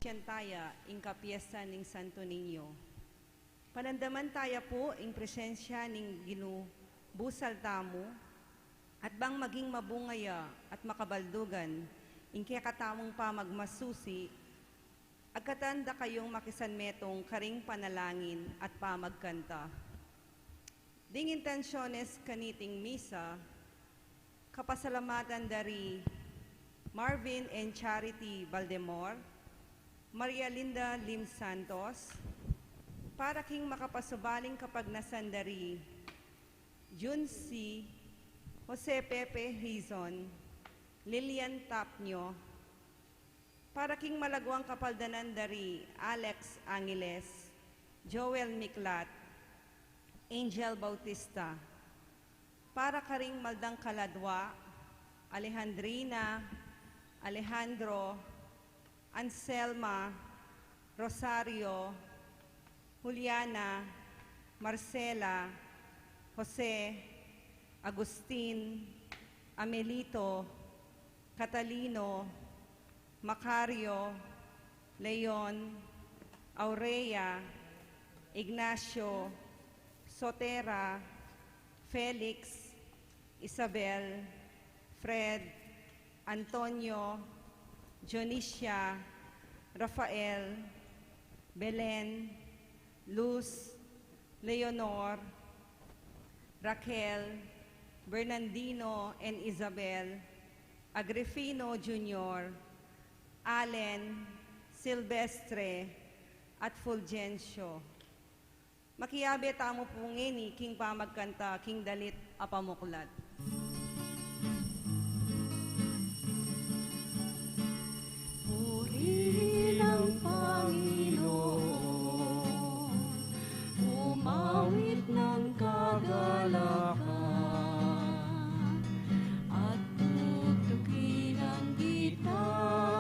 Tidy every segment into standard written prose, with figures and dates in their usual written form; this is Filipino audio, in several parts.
taya, ing Kafiestan ning Sto Nino. Panandaman taya po, ing presensya ning ginubusal tamo, at bang maging mabungaya at makabaldugan, ing kaya katamong pa magmasusi, agkatanda kayong makisanmetong karing panalangin at pamagkanta. Ding intensyones kaniting misa, kapasalamatan dari Marvin and Charity Valdemor, Maria Linda Lim Santos, para king makapasubaling kapag nasandari, Junsi, Jose Pepe Hizon, Lilian Tapnyo, para king malagwang kapaldanan dari Alex Angeles, Joel Miklat, Angel Bautista, para karing maldang kaladwa, Alejandrina, Alejandro, Anselma, Rosario, Juliana, Marcela, Jose, Agustin, Amelito, Catalino, Macario, Leon, Aurea, Ignacio, Sotera, Felix, Isabel, Fred, Antonio, Jonicia, Rafael, Belen, Luz, Leonor, Raquel, Bernardino and Isabel, Agrifino Jr., Allen, Silvestre, at Fulgencio. Makiyabe tamo po ngini, king pamagkanta, king dalit apamuklat. Purihin ang Panginoon, umawit ng kagalakan, at tutukin ang gitara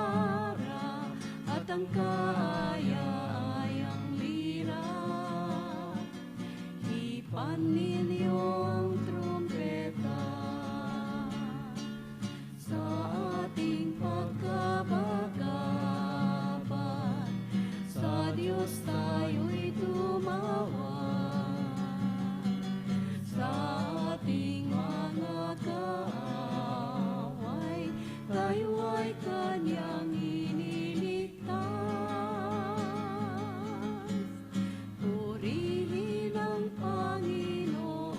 at ang kaaya-ayang lira. Hipan ninyo ang trumpeta sa ating pagkabagapan, sa Diyos tayo'y tumawa, sa ating mga kaaway, tayo ay Kanyang iniligtas. Purihin ang Panginoon,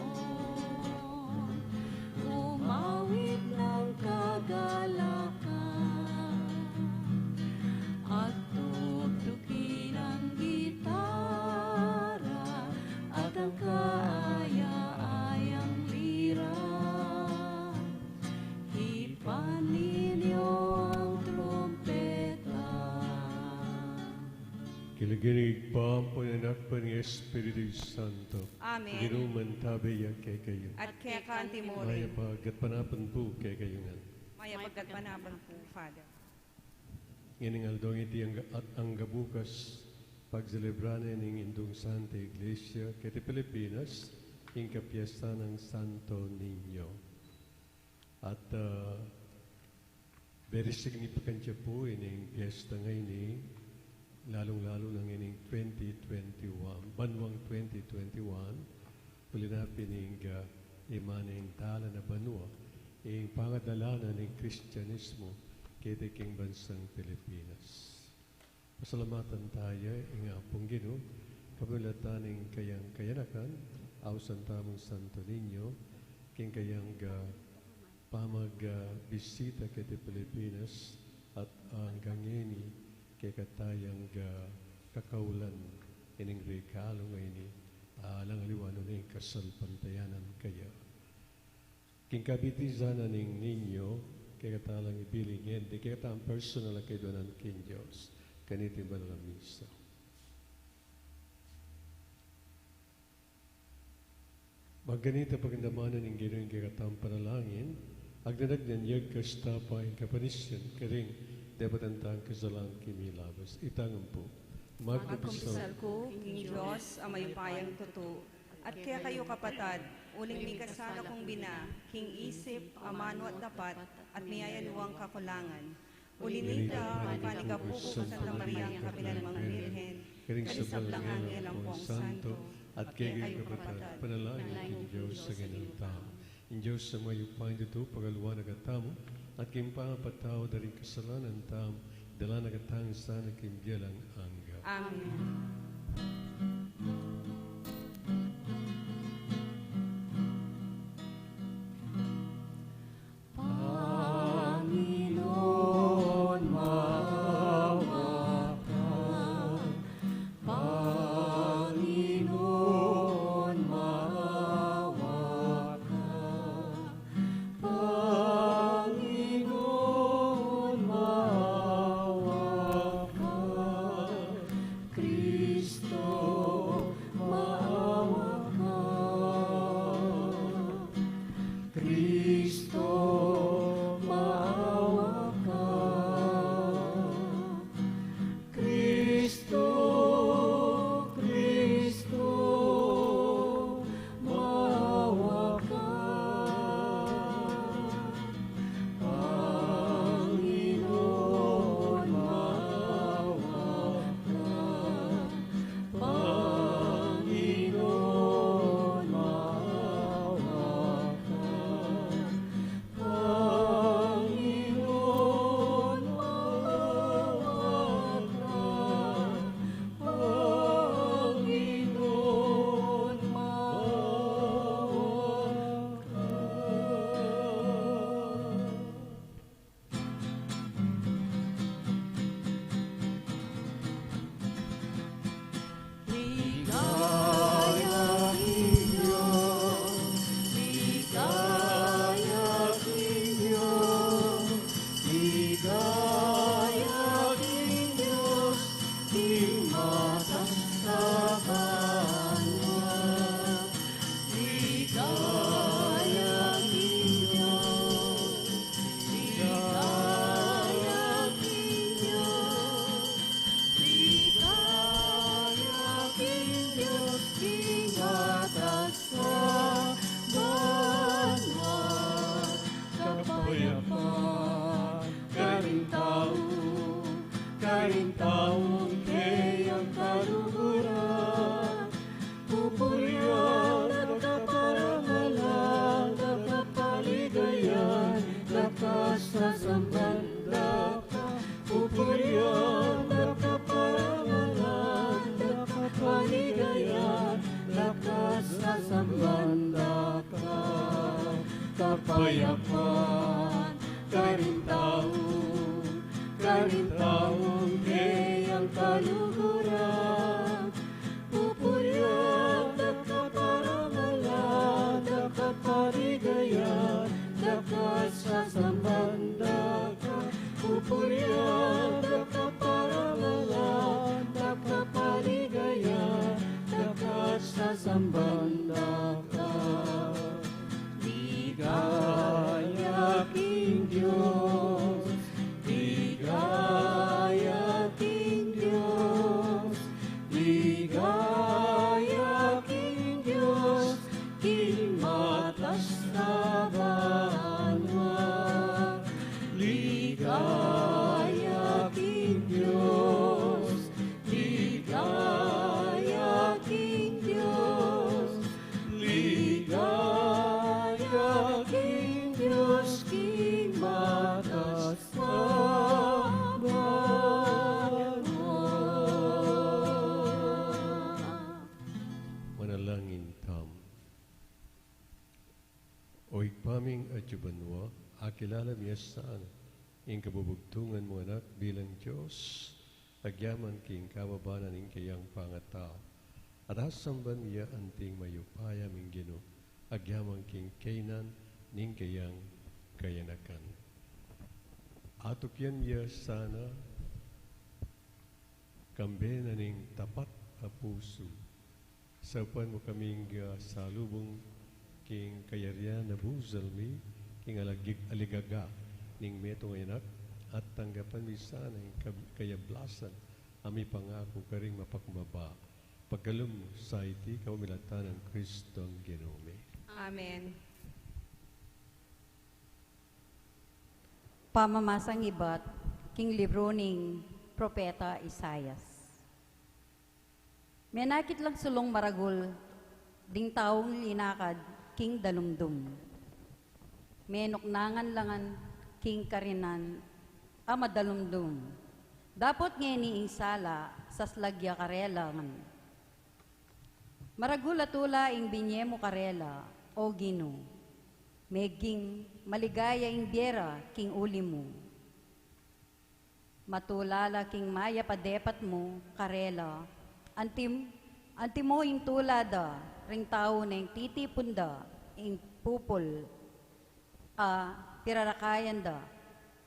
umawit ng kagalakan, at tugtukin ang gitara at ang kaaya-ayang lira. Hipan ninyo ang trumpeta. Kiliginig pa ang pananak pa ni Espiritu Santo. Amen. Ginuman tabi kay kayo. At kaya kanti mo Maya rin, pagat panapan po kay kayo nga. maya pagkatpanaban po, Father. Nganing aldong iti at ang gabukas pagselebrane ning Indong Santa Iglesia kiti Pilipinas ing Kafiestan ning Sto Nino. At very significant siya po ining piyesta ngayon ni lalong-lalo ng ining 2021, banwang 2021, ulinapin ing imaning tala na banwa, ing pangadalanan ng Kristyanismo kiti king bansang Pilipinas. Pasalamatan tayo ing apong Ginoo, kamulatan ing kayang kayanakan, awsan tamang Santo Niño, king kayang pamagbisita kiti Pilipinas at ang gangeni kay katayang kakaulan ining regalo ngayon alang aliwano ning kasalpantayanan kaya. King kabitizanan ning ninyo kay katalang ibilingin, di kay katang personal kay doon king Diyos kaniti malamisa. Magganita pagandamanan ng ginoon kay katang panalangin, agdanag niyag kastapa ang kapanisyan karing debutantang kasalang kimilabas. Itangan po. Magkumpisal ko, King Diyos, ang mayupayang totoo, at kaya kayo kapatad, uling mi kasala kong bina, king isip, amano at dapat, at miyayanuang kakulangan. Ulinita, panikapuko sa Santa Maria, ang kabilang mga birhen, Karing sa kalisablang balangan angel ang ng buong santo, at kay kayo kapatat, panalangin king Diyos sa ganang tao. In Diyos sa mayupain dito, pagaluwa nagatamo, at kimpangapatao daring kasalanan tamo, dala nagatang sana kimbiyalang angga. Amen. Panginoon, maawa ka. Panginoon, maawa ka. Panginoon, maawa ka. Kristo, maawa ka. Kristo, maawa ka. Kristo, Kristo, maawa ka. Panginoon, maawa ka. Panginoon, maawa ka. Panginoon, maawa ka. Panginoon, maawa ka. Ligaya king Diyos, ligaya king Diyos, ligaya king Diyos, king matastaban mo. Ligaya king Diyos, ligaya king Diyos, ligaya king Diyos, king matastaban mo. Kapayapaan, karintaong kayang kaluguran, pupurihan at kaparangalan, nakapaligayan, lakas sa sambanda ka. Pupurihan at kaparangalan, nakapaligayan, lakas sa sambanda ka. Kapayapaan, karintaong kayang kaluguran, pupurihan at kaparangalan, nakapaligayan, lakas sa sambanda ka. Pupurihan at kaparangalan, nakapaligayan, lakas sa sambanda ka. Ligaya king Diyos, ligaya king Diyos, ligaya king Diyos, king matastaban mo. Ligaya king Diyos, ligaya king Diyos, ligaya king Diyos, king matastaban mo. Manalangin tam. O ikpaming at yubanwa, akilala niya saan, ing kabubugtungan mo anak bilang Diyos, agyaman king kababanan ing kayang pangatao. At asamban niya anting mayupaya ming Gino, agyaman king kainan ning kayang kayanakan. Atukyan niya sana, kambe na ning tapat a puso, sapan mo kaming salubong king kayarian na buzalmi, king aligaga ning metong anak, at tanggapan mi sana yung kayablasan, ami pangako karing mapakmaba. Pagkalum sa iti, kamilatan ng Kristong Ginome. Amen. Pamamasang ibat, king libro ning Propeta Isayas. Menakit lang sulong maragul, ding taong linakad, king dalumdum. Menoknangan langan, king karinan, ama dalumdum. Dapot ngeni insala, saslagya karelangan. Maragul atula ing binye mo karela, o Gino. Meging maligaya ing biera, king uli mo. Matulala king maya padepat mo, karela. Anti mo ing tulada, ring tao na ing titipunda, ing pupol, pirarakayan da,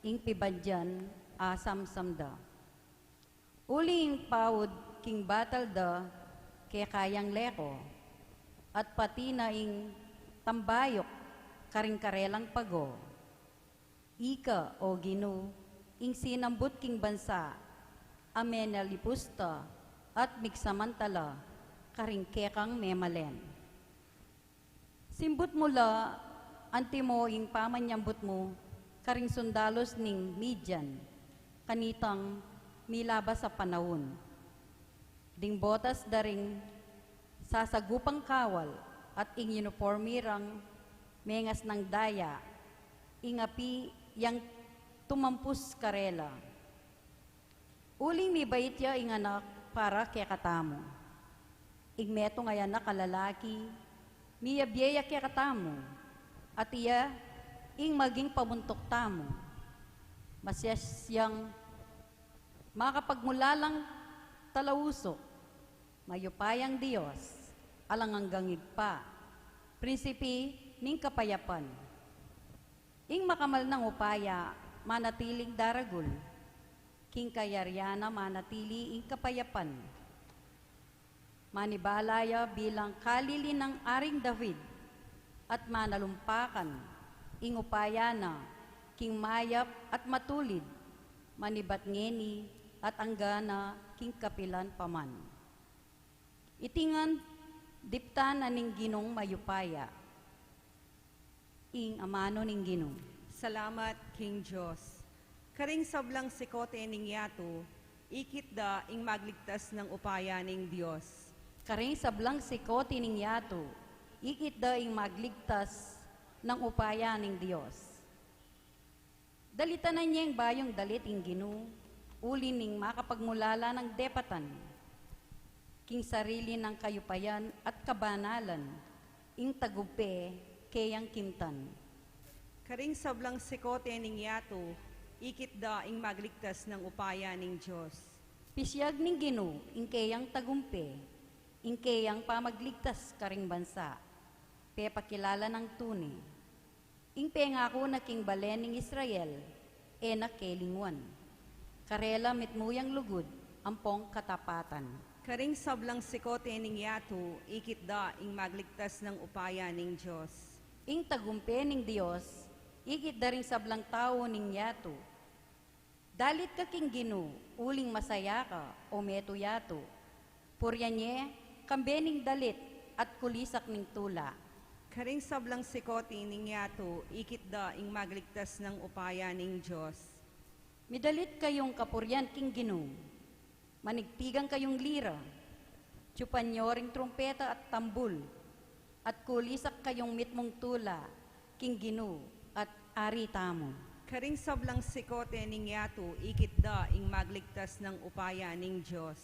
ing pibadyan, samsam da. Uli ing pawod, king batal da, kaya kayang leko, at pati na ing tambayok, karing karelang pago. Ika, o Gino, ing sinambut king bansa, amena lipusta, at migsamantala, karing kekang memalen. Simbut mula, anti mo ing pamanyambut mo, karing sundalos ning Midian, kanitang milabas sa panahon. Ding botas daring sasagupang kawal at ing uniformirang mengas ng daya, ingapi yang tumampus karela. Uling mi baitya ing anak para kaya katamo. Ing meto nga anak kalalaki, miya biyeya kaya katamo, at iya ing maging pamuntok tamo. Masyasyang makapagmulalang talawusok, mayupayang Diyos, alang hanggang igpa, prinsipi ning kapayapan. Ing makamal ng upaya, manatiling daragul, king kayaryana manatili ing kapayapan. Manibalaya bilang kalili ng Aring David, at manalumpakan, ing upayana, king mayap at matulid, manibat ngeni at anggana, king kapilan paman. Itingan diptan ning Ginong mayupaya, ing amano ning Ginong. Salamat, King Diyos. Karing sablang sikote ning yato, ikit da ing magligtas ng upaya ning Diyos. Karing sablang sikoti ning yato, ikit da ing magligtas ng upaya ning Diyos. Dalitanan niya yung bayong dalit ing Gino, uli ning makapagmulala ng depatan, king sarili ng kayupayan at kabanalan, ing tagupe kayang kimtan. Karing sablang sikote ning yato, ikit da ing magligtas ng upaya ning Diyos. Pisyag ning Gino, ing kayang tagumpe, ing kayang pamagligtas karing bansa, pakilala ng tuni. Ing pengako na king balen ning Israel, na kelingwan. Karela mitmuyang lugod, ampong katapatan. Karing sablang sikote ning yato, ikit da ing magligtas ng upaya ning Diyos. Ing tagumpe ning Dios, ikit da ring sablang tao ning yato. Dalit ka king Gino, uling masaya ka, o meto yato. Puryanye, kambening dalit, at kulisak ning tula. Karing sablang sikote ning yato, ikit da ing magligtas ng upaya ning Diyos. Midalit kayong kapuryan king Gino, manigtigang kayong lira, tsupanyoring trumpeta at tambul, at kulisak kayong mitmong tula, king Gino, at ari tamo. Karing sablang sikote ning yato, ikit da ing magligtas ng upaya ning Diyos.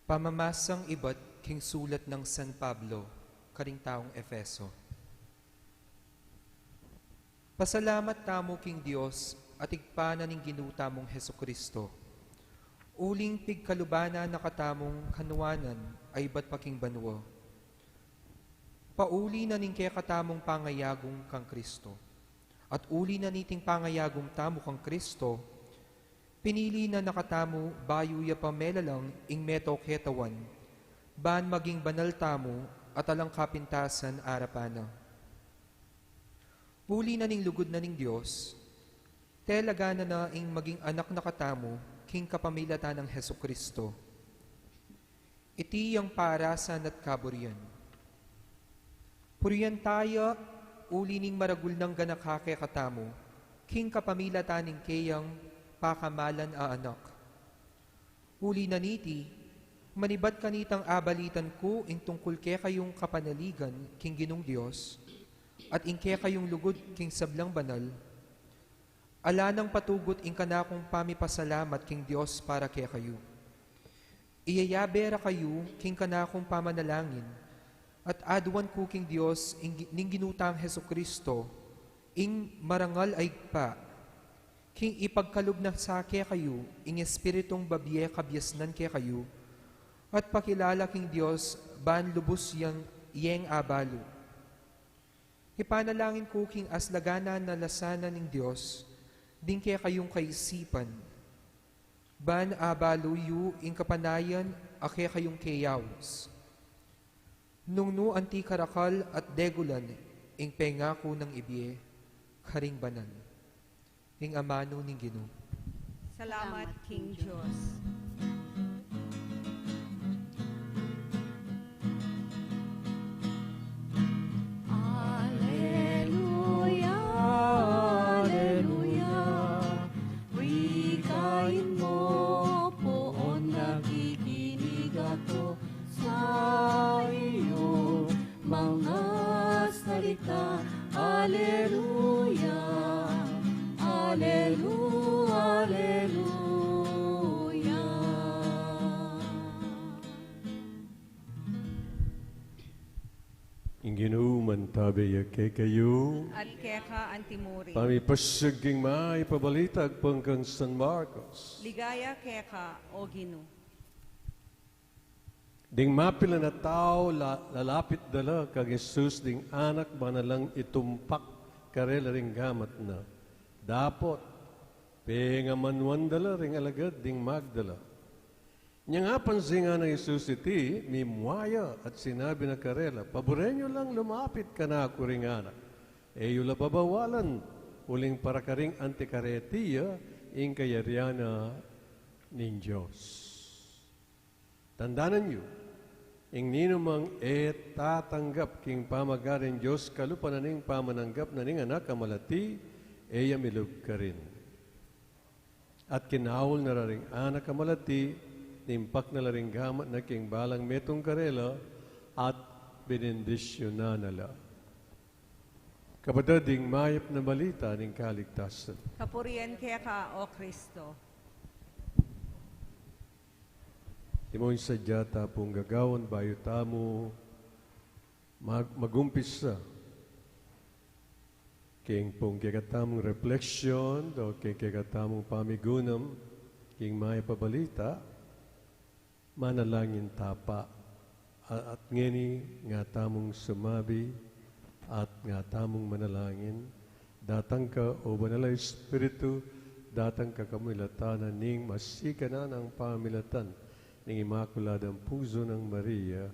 Pamamasang iba't king sulat ng San Pablo, karing taong Efeso. Pasalamat tamo king Dios at igpana ning ginuta mong Hesukristo. Uling pigkalubana na katamong kanuanan ay ba't paking banwa. Pauli na ning kaya katamong pangayagong kang Kristo. At uli na niting pangayagong tamo kang Kristo, pinili na nakatamo bayo ya pamela lang ing meto ketawan, ban maging banal tamo at alang kapintasan arapana. Uli na ning lugod na ning Diyos, telaga na ing maging anak na katamo, king kapamilatan ng Hesukristo. Iti yung parasan at kaburian. Puriyan tayo, uli ning maragul ng ganakake katamo, king kapamilataning kayang pakamalan a anak. Uli na niti, manibat kanitang abalitan ko ing tungkol ke kayong kapanaligan king Ginong Dios, at ingke kayong lugod king sablang banal, ala nang patugot ing kanakong pamipasalamat king Dios para ke kayo. Iyayabera kayo king kanakong pamanalangin, at aduan ko king Dios ning ginutang Heso Kristo, ing marangal ay pa, king ipagkalub na sa ke kayo, ing espiritong babye kabyasnan ke kayo, at pakilala king Dios, ban lubos iyeng abalo. Ipanalangin ko king aslagana na lasanan ning Dios, din kaya kayong kaisipan. Ban abalo yu ing kapanayan, ake kayong kayaws. Nung no anti karakal at degulan, ing pengako ng ibye, karing banan. Ing amano ning Ginoo. Salamat, King Diyos. Alleluia, Alleluia. Wikain mo poon nakikinig ako sa iyo mga salita. Alleluia, Alleluia, Alleluia. Ing Ginoo mantabay ke kayo, At keka antimuri. pamipasaging maipabalitag pangkang San Marcos. Ligaya keka, O Ginoo. Ding mapila na tao lalapit dala kag Jesus ding anak manalang itumpak karela ring gamat na. Dapot, pengamanwan dala ring alagad ding magdala. Nya nga pansinga ng Jesus iti, mimwaya at sinabi na karela, paborenyo lang lumapit ka na ako ring anak. Eyo la babawalan, uling para karing antikaretiya, ing kayaryana ning Diyos. Tandanan nyo, ing Nino mang tatanggap king pamagarin Diyos kalupan na ning pamananggap na ning anak kamalati, eya milog ka rin. At kinawol na ring anak kamalati, nimpak na laring gamat na king balang metong karela at benendisyon na nala. Kabadading mayap na balita ning kaligtasan. Kapurian keka, O Kristo. Timoy sadya tapong gagawon bayo tamo magumpisa king pong kikatamong refleksyon o king kikatamong pamigunam king mayapabalita manalangin tapa at ngeni nga tamong sumabi at nga tamong manalangin datang ka o banala Espiritu datang ka kamilatanan ning masika na ng pamilatan ning Imakuladang Puso ng Maria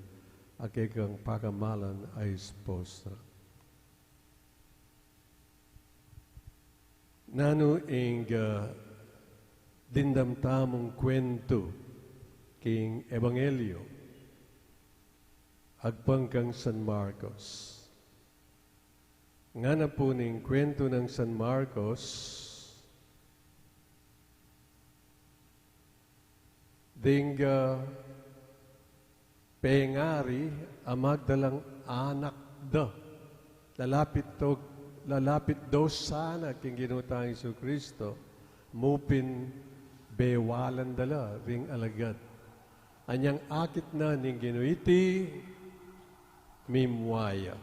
akikang pakamalan ay esposa. Nano ing dindamtamong kwento king Ebanghelyo agpang kang San Marcos. Nga na po ning kwento ng San Marcos, ding pengari amagdalang anak da. Lalapit daw sana king ginutang Isu Kristo, mupin bewalan dala ring alagad. Anyang akit na ning ginuiti, mimwaya.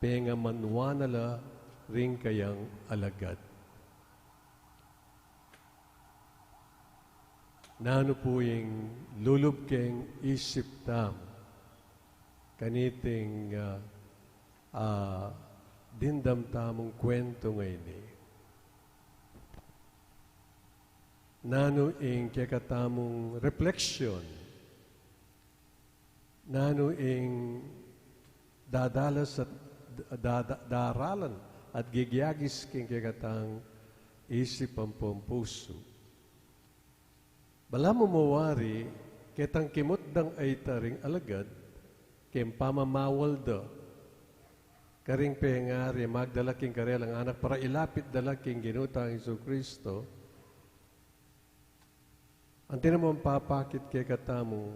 Pengamanwanala ring kayang alagad. Nano po yung lulub keng isip tam, kaniting dindam tamong kwento ngayon eh. Nano ing kakatamong refleksyon, nano ing dadalas at daralan at gigyagis king kakatang isip ang puso. Bala mo mawari, kitang kimot dang ay taring alagad, kim pamamawal da, karing pengari, magdalaking karelang anak, para ilapit dalaking ginutang Isu Kristo, ang tinamang papakit kay katamu,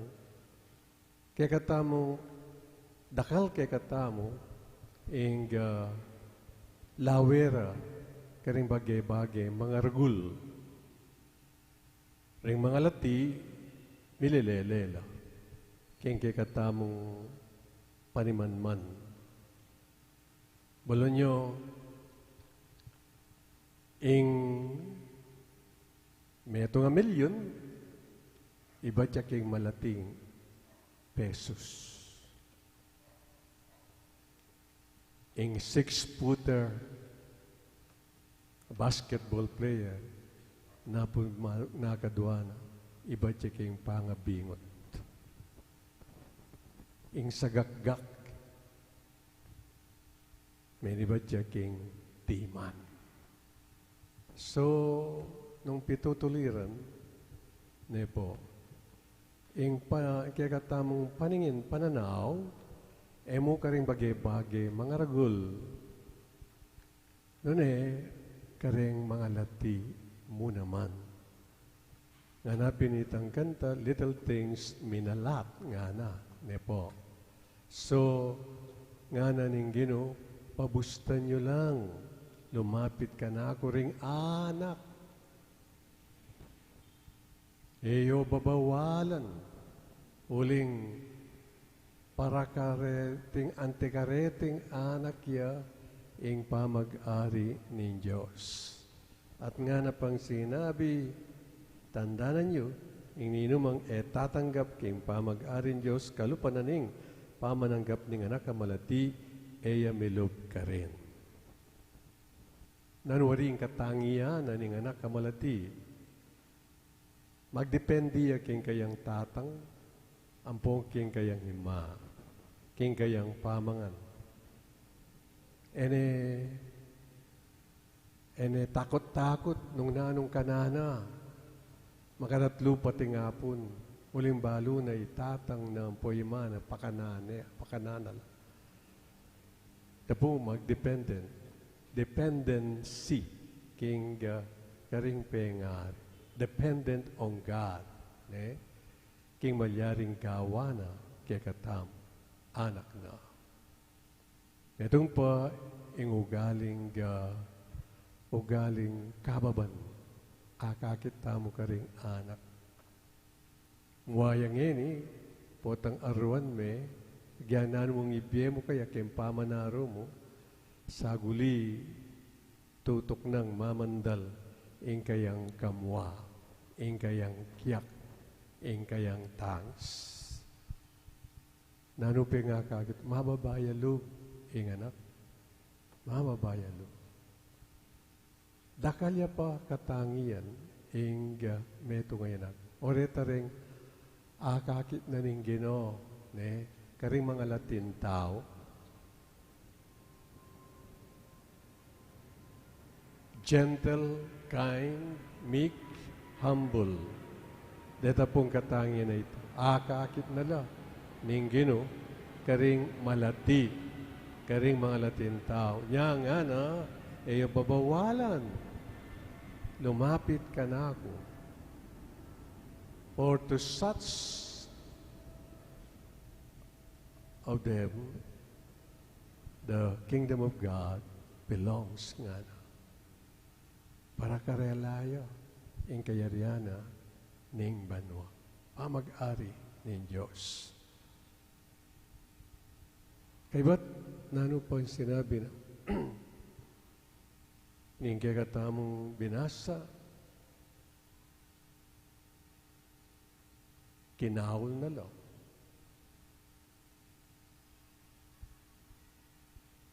dakal kay katamu, ing lawera, karing bagay-bagay, mga ragul, ring mga lati, mililelela, king kay katamong panimanman. Bolonyo, ing meto nga milyon, iba siya king malating pesos. Ing 6-footer basketball player na po nakadwana, iba siya king pangabingot. Ing sagakgak, may iba siya king timan. So, nung pitutuliran, ne po, ing kikatamong paningin, pananaw, emo ka rin bagay-bagay, mga ragul. Noon karing mga lati mo naman. Nga na pinitang kanta, little things mean a lot, nga na, ne po. So, nga na ning Ginoo, pabustan nyo lang. Lumapit ka na ako ring anak. Eyo babawalan. Uling para kareting, antikareting anak ya, ing pamag-ari ni Diyos. At nga na pang sinabi, tandanan nyo, ing Nino mang tatanggap king pamag-ari ni Diyos, kalupananing pamananggap ning anak kamalati, eya milog ka rin. Nanwaring katangiyan na ning anak kamalati, magdependi ya king kayang tatang, ampong king kayang hima, king kayang pamangan. Ene takot-takot nung nanong kanana, makaratlo pati ngapon, uling balo na itatang na ampoy na pakananal. Tapo mag-dependent. Dependency. King karing pengar. Dependent on God. King malyaring kawana kay katam. Anak na. Itong pa ugaling kababan. Akakita mo karing anak. Nguayang ini, potang aruan me, gyanan mong ibye mo kaya kempamanaro mo, saguli tutok ng mamandal, ing kayang kamwa, ing kayang kiyak, ing kayang tangs. Nanupi nga kagit, mababaya loob, ing anak, mababaya loob. Dakalya pa katangian, ing meto ngayon. Oreta ring akakit na ning Ginoo, karing mga Latin tao, gentle, kind, meek, humble. Deta pong katangian na ito. Akakit na la ning Ginoo, karing malati, karing mga Latin tao. Nya nga na, eyo babawalan. Lumapit ka na ako. For to such of them, the kingdom of God belongs nga na. Para karelayo, ing kayariana, ning banwa. Pamag-ari ning Diyos. Kaya ba't nano pa yung sinabi na, ning kagatamong binasa, kinahol na lang.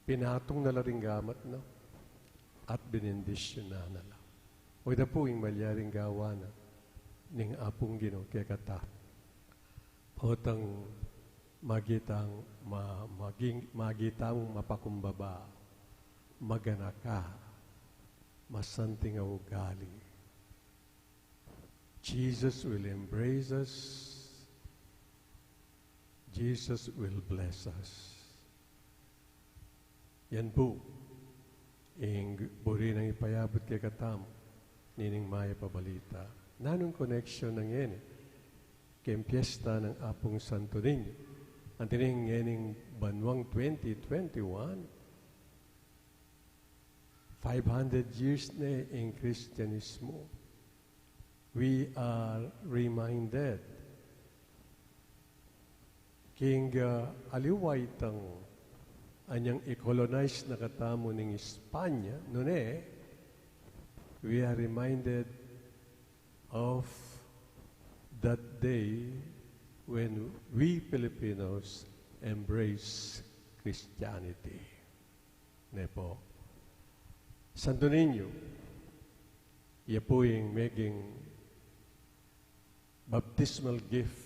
Pinatong na lang gamat na at binindisyon na lang. O da po yung malyaring gawa na ning apong Ginoo kaya kata. Potang magitang mapakumbaba, magana ka, masanting ang ugali. Jesus will embrace us. Jesus will bless us. Yan po, ing buri nang ipayabot kay katam, nining maya pabalita. Nanong connection ng yan kay piyesta ng Apong Santo Niño. Ang tining yening banwang 2021, 500 years na in Kristyanismo. We are reminded king aliway tang anyang i-colonize na katamo ng Espanya, noon we are reminded of that day when we Filipinos embrace Christianity. Nepo. Santo Niño, iya po yung maging baptismal gift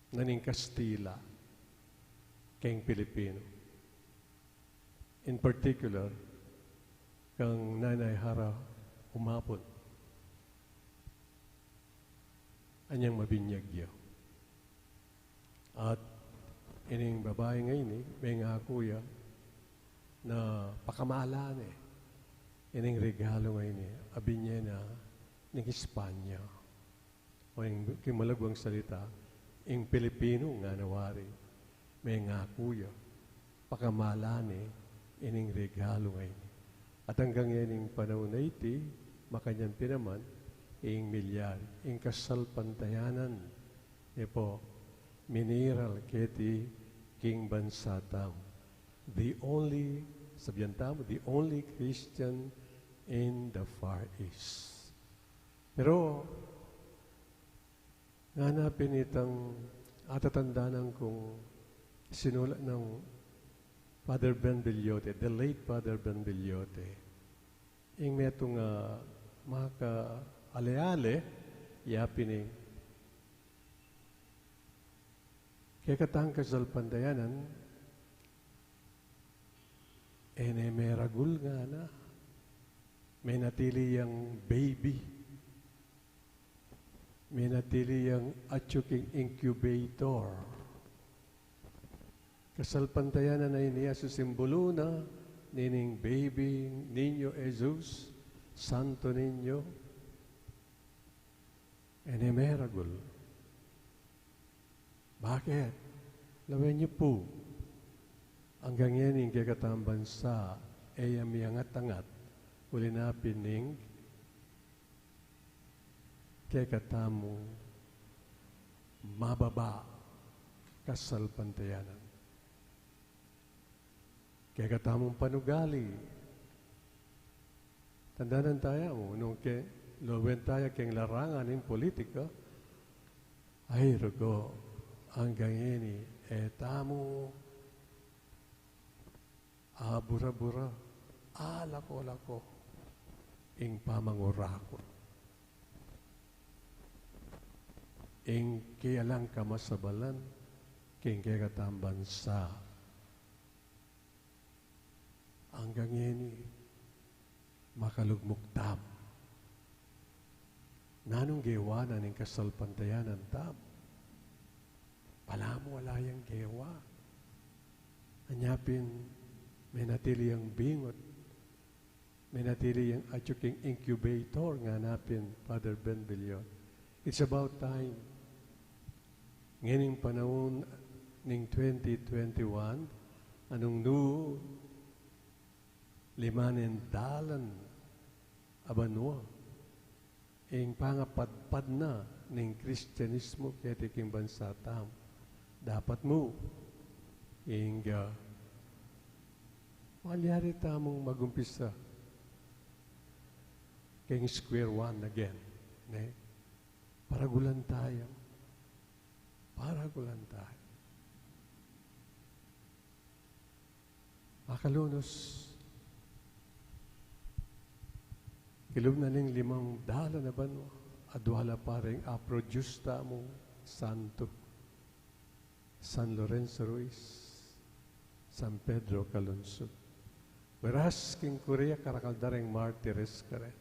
na ning Kastila kayong Pilipino. In particular, kang Nanay Hara umapon. Anyang mabinyagyo. At ining babae ngayon may nga kuya na pakamalan ining regalo ngayon abin niya na ng Espanya. O yung kimalagwang salita, yung Pilipino nga nawari, may nga kuya, pakamalan ining regalo ngayon. At hanggang yan yung panahon na iti, makanyan pinaman, ing milyar, ing kasal pantayanan, po, mineral keti king bansatam. The only, sabihan tamo, the only Christian in the Far East. Pero, hanapin itang atatandanan kong sinulat ng Father Ben Bellote, the late Father Ben Bellote. Ing metong maka ale-ale, yapining kaya katang kasal pandayanan, meragul nga na, may natili yung baby, may natili yung atsuking incubator. Kasal pantayanan na iniya sa simbolo na nining baby Nino Jesus, Santo Niño, meragul. Bakit? Lawin niyo po, hanggang yan yung kikatang bansa, miyangat-angat, uli na pining kikatamo mababa kasal pantayanan. Kikatamong panugali. Tandaan tayo mo, nung lowen tayo keng larangan ng politika, ay rugo, hanggang ini, tamo, bura-bura, lako-lako, ing pamangurakot. Ing kialang kamasabalan, king kikatang bansa. Hanggang ini, makalugmuktam. Nanong gewa na ning kasal pantayanan tam. Pala mo wala yung gewa. Anyapin, may natili yung bingot. May natili yung atsuking incubator nga napin, Father Ben Billion. It's about time. Ngayon panahon ng 2021, anong limanen dalan abanwa ing pangapadpad na ng Kristyanismo kaya tiking bansa tam. Dapat mo ing malyari tamong magumpisa kaya square one again. Paragulan tayo. Paragulan tayo. Makalunos, kilog na ning 5 dala na ba no? Adwala paring produce mo santo. San Lorenzo Ruiz, San Pedro Calonsod. Whereas King Korea karakaldareng martires kare,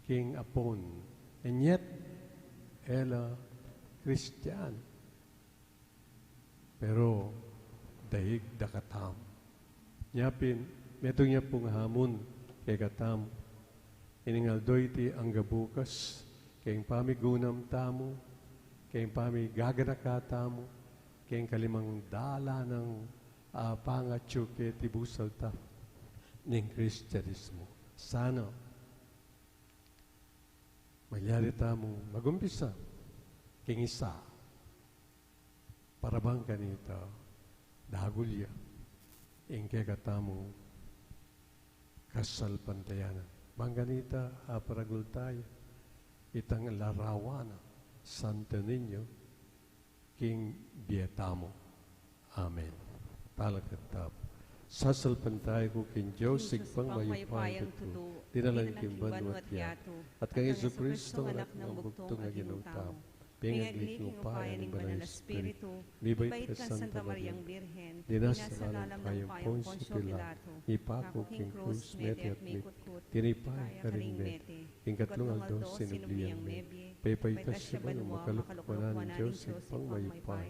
King Apon. And yet, ela Christian. Pero, daig dakatam. Nyapin, meto niya pong hamon kay katam. Iningaldoy ti ang gabukas, kayong pamigunam tamo, kayong pamigagarakatamo, kayong kalimang dala ng pangatsuke ti busalta ng Kristyanismo. Sana, magyari tamong magumpisa, king isa, parabang kanita, dagulya, ingke katamo, kasal pantayanan. Bangganita, aparagul tayo, itang larawana, Santo Nino, King Bietamo. Amen. Palagkatap. Sasalpan tayo ko king Diyos, sigpang mayupayang tuto, dinalang kimbano at yato, at kang Iso Kristo, anak ng bugtong na ginutamo. Pingaglik upayan ng banal na Espiritu, bibait ka Santa Mariang Birhen, dinasalalam ng payong Poncio Pilato, ipako king Cruz, mete at mikot, tinipay ka rin mete, king katlong aldos, sinubliang me, paypaytas siya ba ng makalukwanan ng Diyos, sigpang mayupay.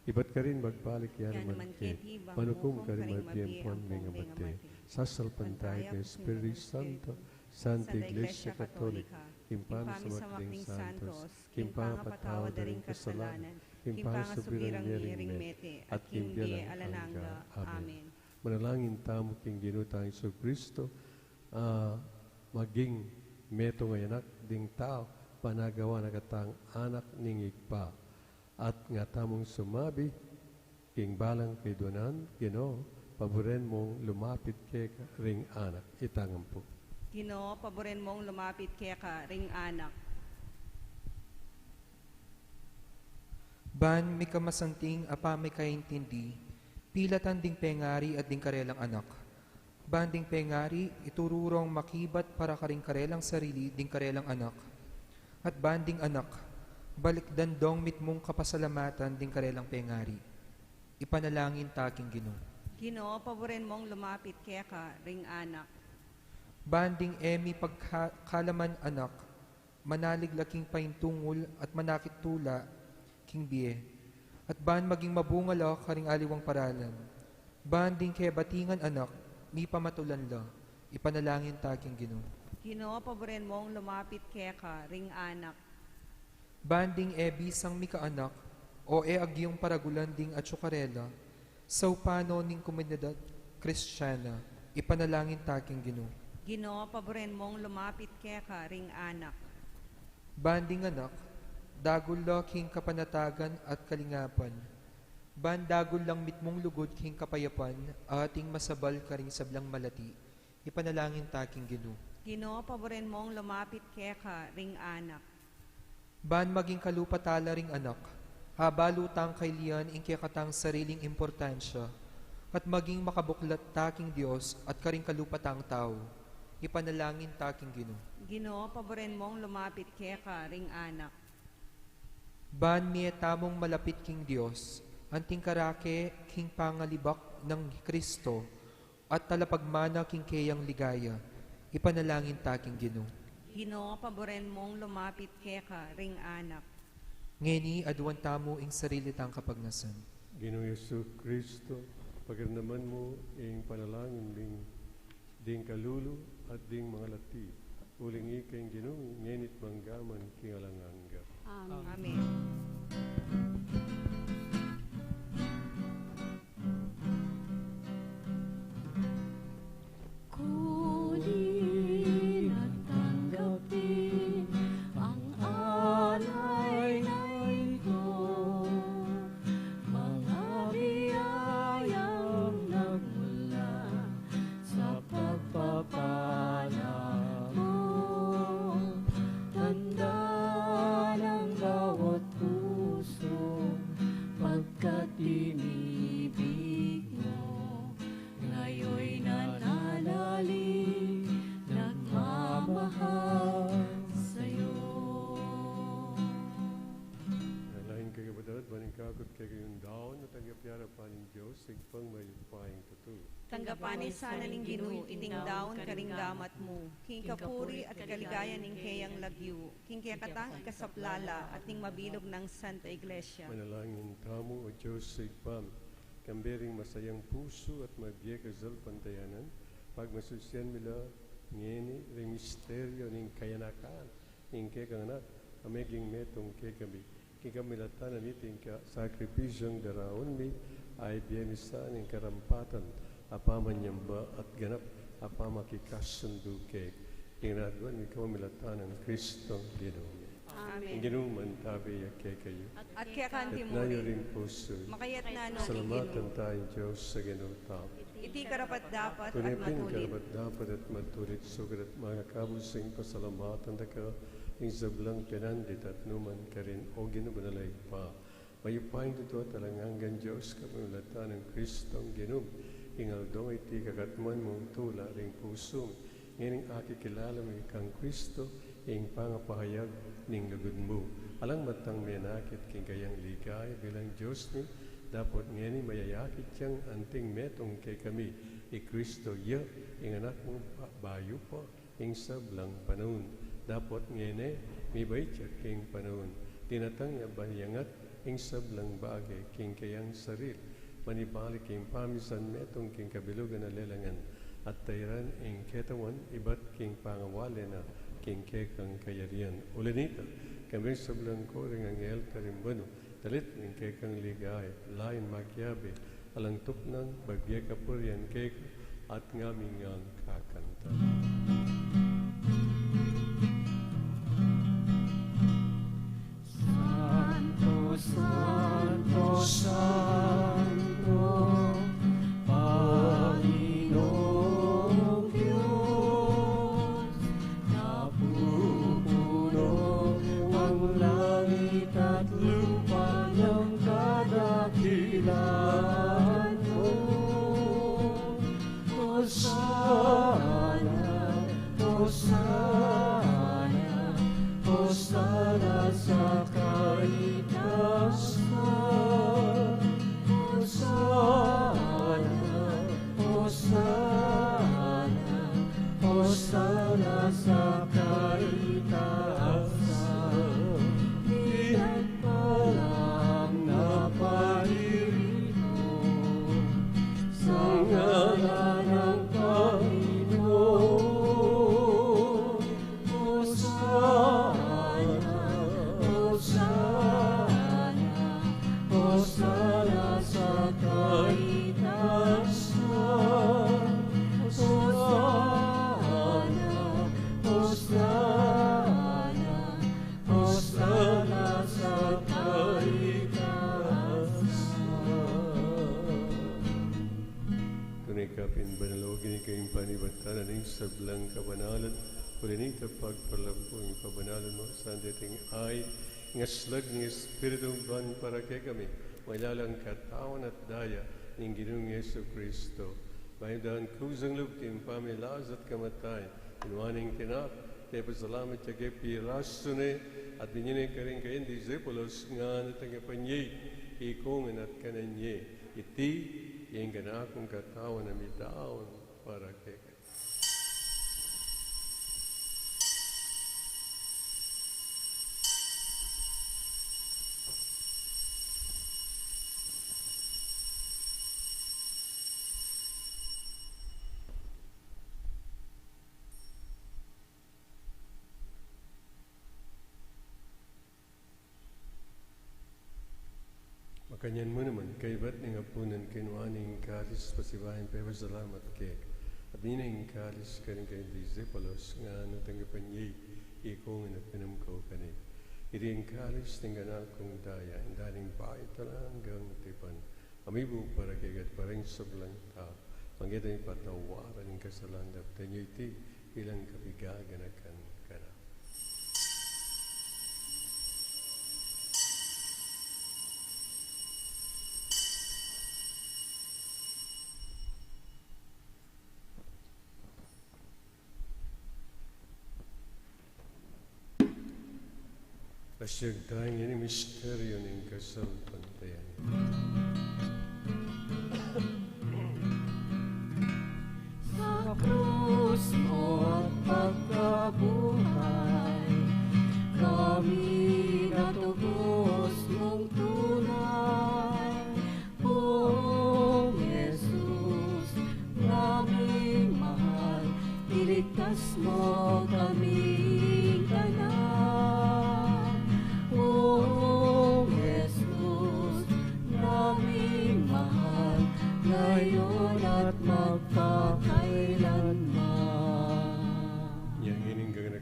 Iba't ka rin magbalik yan naman ke, manukum ka rin magbiempon may ngamate, sasalpan tayo kay Espiritu Santo, Santa Iglesia Katolika, kimpang sa magding santos, kimpang patawad na rin kasalanan, kimpang subirang niring mete, at kimbiye alananga. Amen. Manalangin tamo king ginutang Iso Kristo, maging meto ngayanak ding tao, panagawa na katang anak ning igpa, at nga tamong sumabi, king balang kay Donan, Ginoo, paboren mong lumapit kay ring anak, itangan po. Ginoo, paboren mong lumapit kaya ka, ring anak. Ban may kamasanting apa may kaintindi, pilatan ding pengari at ding karelang anak. Ban ding pengari, itururong makibat para karing karelang sarili ding karelang anak. At banding anak, balikdan dong mitmong kapasalamatan ding karelang pengari. Ipanalangin taking Ginoo. Ginoo, paboren mong lumapit kaya ka, ring anak. Banding emi pagkalaman anak, manalig laking paintungol at manakit tula, king biye. At ban maging mabungala karing aliwang paralan. Banding kaya batingan anak, mi pamatulan la, ipanalangin taking Ginoo. Ginoo, paboren mong lumapit kaya ka, ring anak. Banding bisang mika anak, o agyong paragulan ding at syukarela, sa upano ning komunidad Kristiyana, ipanalangin taking Ginoo. Ginoo, paboren mong lumapit kaya ka, ring anak. Banding anak, dagol la king kapanatagan at kalingapan. Bandagol lang mitmong lugod king kapayapan, ating masabal karing sablang malati. Ipanalangin taking Ginoo. Ginoo, paboren mong lumapit kaya ka, ring anak. Ban maging kalupatala ring anak, habalutang kay liyan ing katang sariling importansya, at maging makabuklat taking Diyos at karing kalupatang tao. Ipanalangin taking Ginoo. Ginoo, paboren mong lumapit kaya ka, ring anak. Ban miye tamong malapit king Diyos, anting karake king pangalibak ng Kristo, at talapagmana king kayang ligaya. Ipanalangin taking Ginoo. Ginoo, paboren mong lumapit kaya ka, ring anak. Ngeni aduan tamo ing sarili tang kapagnasan. Ginoong Yesu Kristo, pagramdaman mo ing panalangin ding kalulu at ding mga lati. Uling ikay Ginoong ngenit manggaman king alanganga. Amen. Amen. Kunin at tanggapin ang alay na ito, mga biyayang nagmula sa pagpapala mo. Tanda ng bawat puso pagkat inibig mo, ngayon'y nananalig, nagmamahal sa'yo. Lain kayo badarat, baning kakot kayo yung daon at tagapyara pa ng Diyos, sigpang mayupayang tutu. Tanggapani sana ning Ginoo, iting daon karing damat mo. King kapuri at kaligayan ning kayang lagyu. King kaya katang ikasaplala at ning mabilog ng Santa Iglesia. Manalangin tamo o Diyos sigpam, kambering masayang puso at magbiye kasal pantayanan, pagmasusyan mila ngeni ring misteryo ning kayanakan ning kekanganak ameging metong kekami kikamilatan aniting ka sakripisyong daraon mi ay biyemisa ning karampatan apamanyamba at ganap apamakikasundu kek inadwan mi kamilatan ng Kristong Ginoo. Amen. Ginoo mantabi kay kayo. At kaya kanti At mo nayo rin. ring puso. Makayat na no Salamatan tayong Diyos sa Ginoo tao. Iti karapat dapat at Tunipin matulit. karapat dapat at matulit sugat at mga kabusing pasalamatan na ka ng sablang pinandit at numan ka rin o ginubanalay pa. Mayupain dito at talanganggan Diyos kamulatan ng Kristong Ginoo. Ingaldong iti kakatman mong tula ring pusong. Ngayon aki kilala mo kang Kristo ing pangapahayag ning lugod mo. Alang matang menakit king kayang ligay bilang Diyos ni dapat ngeni mayayakit siyang anting metong kay kami i Kristo ya ing anak mo bayo pa ing sablang panahon dapat ngene mi baytya king panahon tinatang ya banyangat ing sablang bagay king kayang saril manibalik king pamisan metong king kabilugan na lelangan at tayran ing ketawan ibat king pangawali na king kekang kayarian ulanita kami sablang ko ring ang el tarimbano talit ng kekang ligay, lain makyabe, alang tupnang bagya kapuryan kek at ngaming ang kakanta. Santo, Santo, Santo, Panginoong Diyos, napupuno ang langit at lupa ng kadakilan mo. Hosana, Hosana, Hosana sa kaitaasan. Hosana, Hosana, Hosana sa kaitaasan. Pinagpalang naparirito sa ngalan ng Panginoon. Hosana, Hosana, Hosana sa kaitaasan. Hosana, Hosana, Hosana sa kaitaasan. Tunay kapin banalogin ni kayong panibatan ng sablang kabanalan ulinita pagpalampong pabanalan mo sa dating ay ngaslag ng Espiritong ban para kay kami malalang katawan at daya ng Ginoong Yesu Kristo. May daan kusang luptim pamilaz at kamatay inwaning kinap kaya pasalamat siya kay pirasune at binyinay ka rin kayong disipulos nga natangapanyay ikongan at kananye iti yung ganakong katawan na midaon para kay kayo. Makanyan mo naman, kaibat ng apunan kinuaning kalis pasibahin pero salamat kay. At nining kalis ka rin kay disipulos nga natanggapan niya ikongan at pinamkaw ka ni. Iri ang kalis ng ganakong daya, daling bahay talanggang tipan. Amibo para kay gat parang sablang tao. Manggita yung patawaran ng kasalandap, tanyo iti ilang kapigaganakan ka na. Pasyag tayong ini misteryo ng kasal pantayan. Sa krus mo at pagkabuhay, kami natubos mong tunay.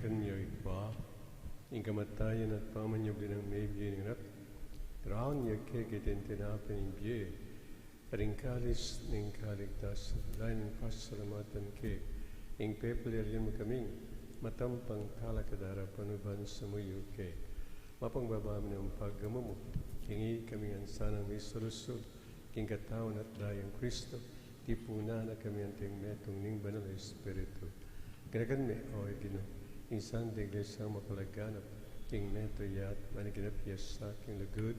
ganakan niyo ikwa, ing kamatayan at pamanyugli ng may biye ng anak, Raon niya kekit tinapin ng biye, ring kalis ng kaligtas, lain ng pasalamatan ke, ing pepeliryan mo kaming, matampang talakadara panuban sa muyo ke, mapangbabamin ng paggamu mo, kingi kami ang sanang may solusyon, king katawan at dayang Kristo, tipuna na kami ang tingmetong ning banal na Espiritu. Ganakan me, o Gino, insang de iglesia makalaganap, king neto yat, maniginapiyas sa king lagud,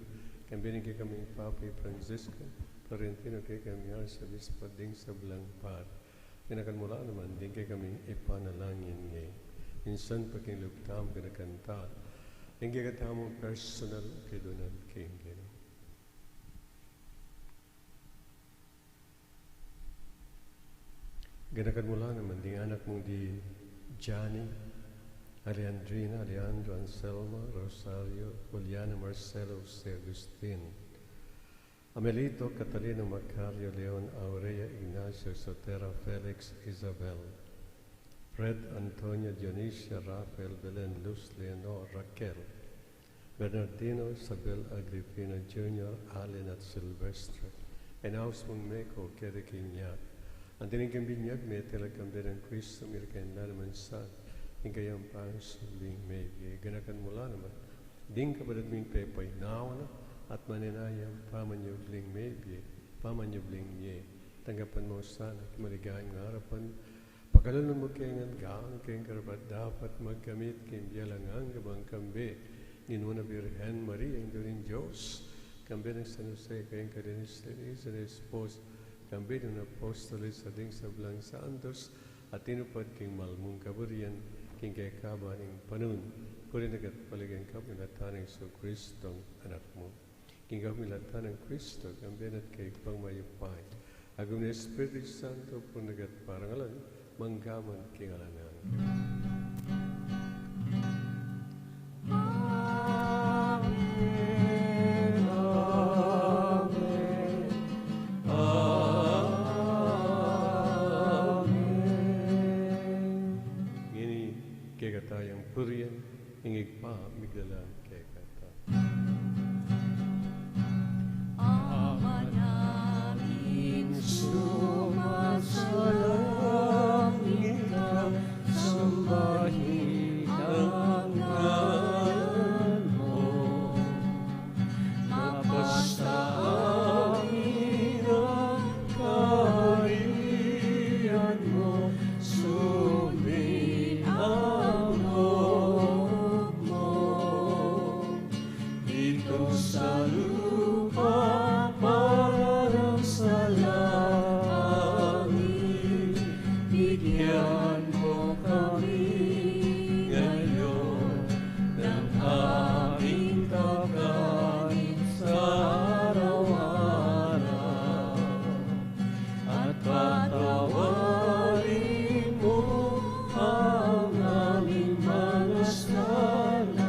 kang binigay kaming Papi Francisco, Florentino kay kami sa bispo ding sa Blangpar. Ganakan mula naman, din kay kaming ipanalangin ngay. Insan pa king lugtam ganakanta, ing katamong personal kidonan king Gino. Ganakan mula naman, ding anak mong di Johnny, Alejandrina, Alejandro, Anselmo, Rosario, Juliana, Marcelo, Jose Agustin, Amelito, Catalina, Macario, Leon, Aurea, Ignacio, Sotera, Felix, Isabel, Fred, Antonio, Dionisia, Rafael, Belen, Luz, Leonor, Raquel, Bernardino, Isabel, Agripina, Jr., Allen at Silvestre, and Aus mong Meko, Kerekinyat. Ang tinigang binyag, may talagang ng Kristo, mirkain na naman sa ing kayang pangsuling may ganakan mula naman. Ding kapadat ming pepay nawa na at maninayang pamanyubling may pamanyubling niye. Tanggapan mo sana, maligayang harapan. Pagkalunong mo kayangan gaang kayang karapat dapat magkamit kayang biyalangang gabang kambi. Ninuna Birhen Maria, ang duling Diyos. Kambi ng San Jose, kayang kadinis sa esposa. Kambi ng apostolis sa ding sa Blang Santos at tinupad king malmong kaburian king kay kabaning panun kuri nagat paligang kamilatan ng so Kristong anak mo. King kamilatan ng Kristo kambi at kay pangmayupay. Agum na Espiritu Santo po nagat parangalan manggaman king alangan. Tayang purian, ingig pa, migdalan kay kata. Ama namin sumasalangit ka, sambahin ang ngalan mo. Mapasta amin ang kaharian mo, sundin ang sa lupa parang sa langit, bigyan mo kami ngayon ng aming kakanin sa araw-araw, at patawarin mo ang aming mga sala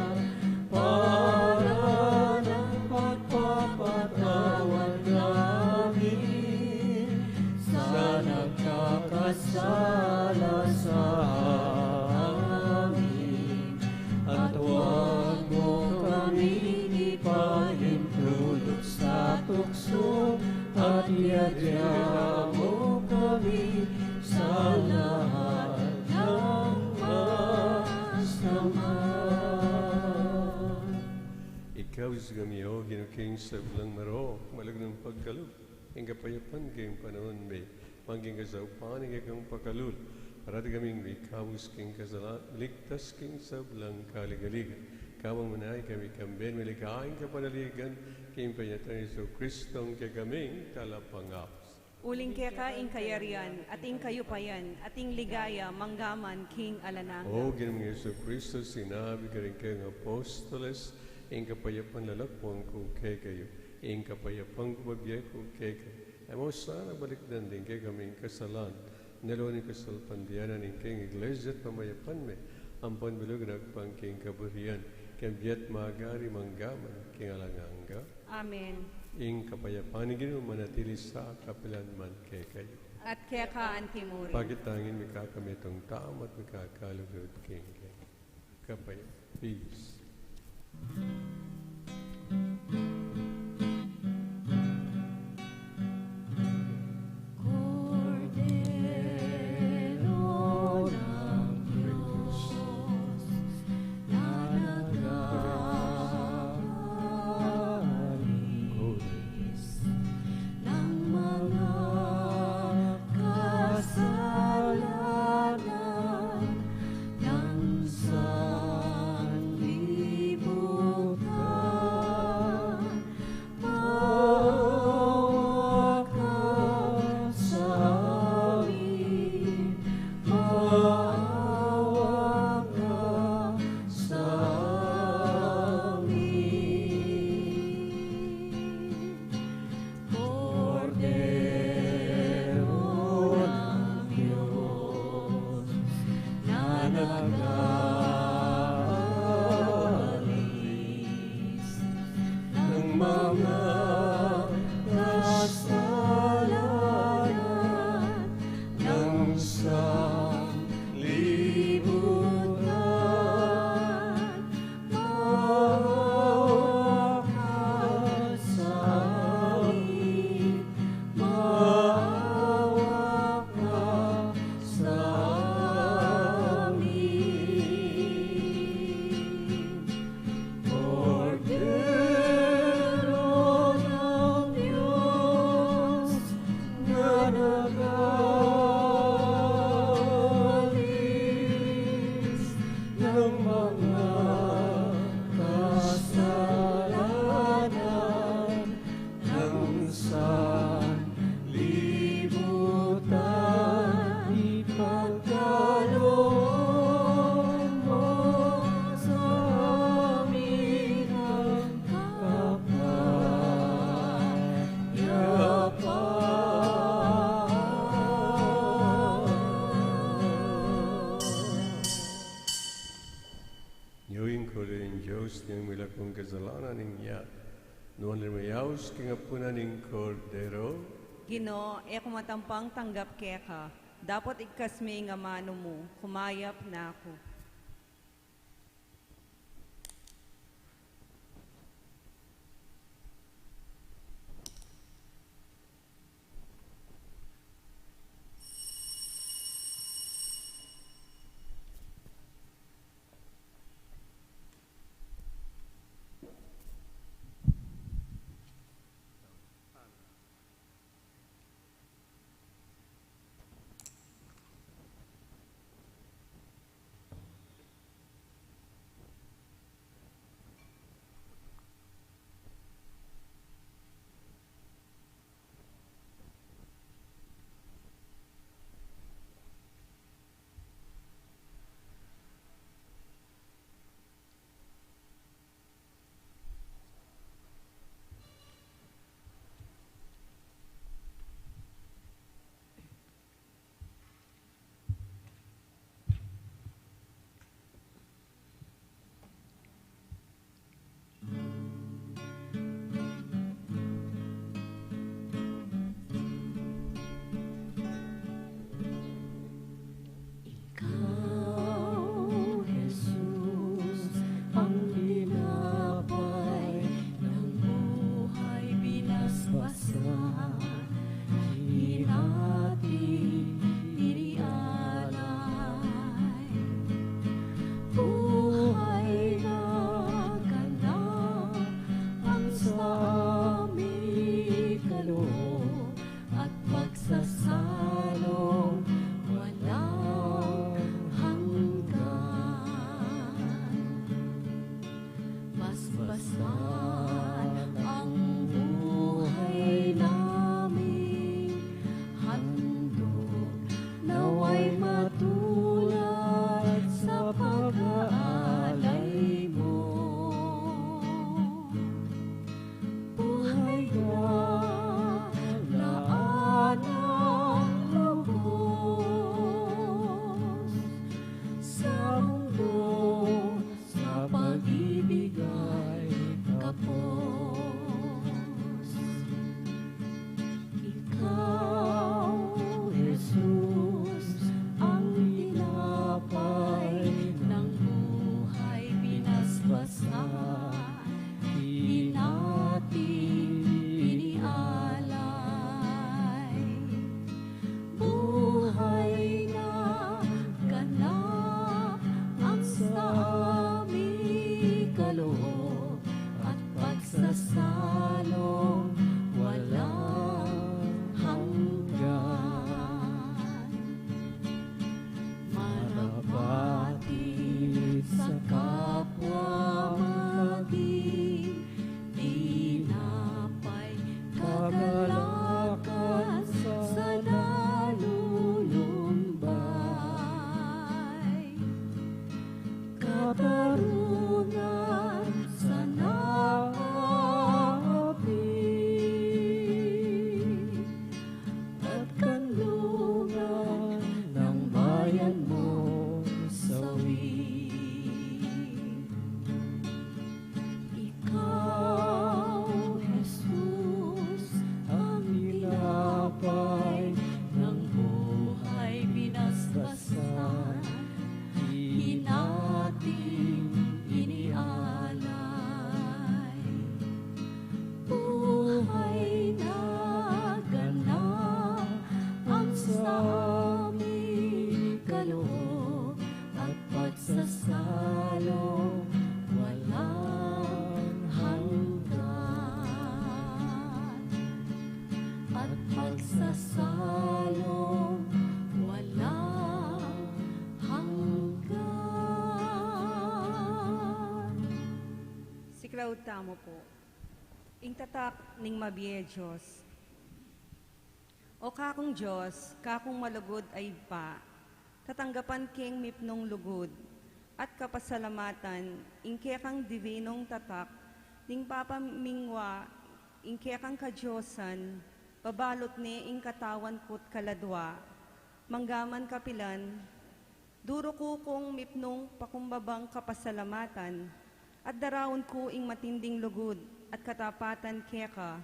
sala sa amin, at huwag mo kaming ipahintulot sa tukso, at iadya mo kami sa lahat ng masama. Ikaw isgamiyo, ginuking sa Blang Maro, malag ng pagkalog, ang kapayapan kayong panahon may mangging kasaupan ng ikang pakalul, para kaming wikawis king kasalan, ligtas king sa Blang kaligaligan. Kawang manay kami kamben, malikain kapanaligan, king panyatan ni so Kristong kay kaming talapangaps. Uling kaya ka ing kayarian, at ing kayupayan, at ing ligaya, manggaman, king alananga. O ginamang Yeso Kristo, sinabi ka rin kayong apostoles, ing kapayapan lalakpong kung kay kayo, ing kapayapang kubabiyay kung kay kayo. Ay mo sana balikdan din kay kaming kasalan, nalo ni kasalpandianan ng king iglesia at pamayapan me, ang panbilog nagpang king kaburian, kambiyat magari manggaman, king alanganga. Amen. Ing kapayapan ni Ginoo manatili sa kapilanman kay kayo. At kaya ka antimuri. Pagitangin mi kakamitong taam at mi kakalugod king. magkapayo. Please. Kung kasalanan niya, noon limayaws kingapunan ning Cordero, Ginoo, kumatampang tanggap keka, dapat ikasmi nga mano mo, kumayap na ako. sa inating inialay. Buhay na ganap ang sa aming kaloob at pagsasalo walang hanggan. Marabati sa kapwa maging tinapay kagalakan sa nalulumbay. Katarungan sa naapi at kanlungan ng bayan mo sawi. Ikaw, Jesus, ang tinapay ng buhay binasbasan, hinating inialay. Buhay na ganap ang sa aming kaloob at pagsasalo walang hanggan. At pagsasalo walang hanggan. Siklaw tamo po. Ing tatak ning mabiye Diyos. O kakong Diyos, kakong malugod ay pa, katanggapan king mipnong lugod, at kapasalamatan, ing kekang divinong tatak, ning papamingwa, ing kekang kadyosan, babalot ni ing katawan ko't kaladwa, manggaman kapilan, duro ko kong mipnong pakumbabang kapasalamatan, at darawon ko ing matinding lugod, at katapatan keka,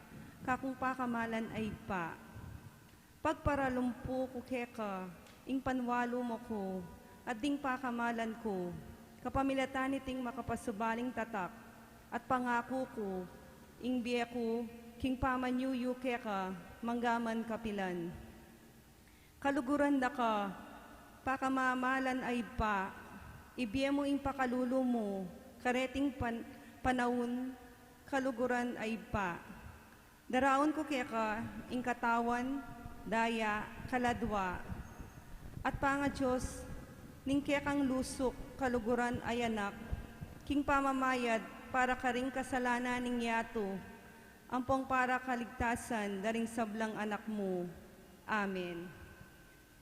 kakong pakamalan ay pa. Pagparalumpo ko keka, ing panwalo mo ko, at ding pakamalan ko, kapamilatan iting makapasubaling tatak, at pangako ko, ing biye ko, king pamanyuyu keka, manggaman kapilan. Kaluguran da ka, pakamamalan ay pa, ibiye mo ing pakalulo mo, kareting panahon, kaluguran ay pa. Daraon ko keka, ing katawan, daya, kaladwa, at panga Diyos, ning kekang lusok, kaluguran ay anak, king pamamayad, para karing kasalanan ning yato, ampong para kaligtasan, daring sablang anak mo. Amen.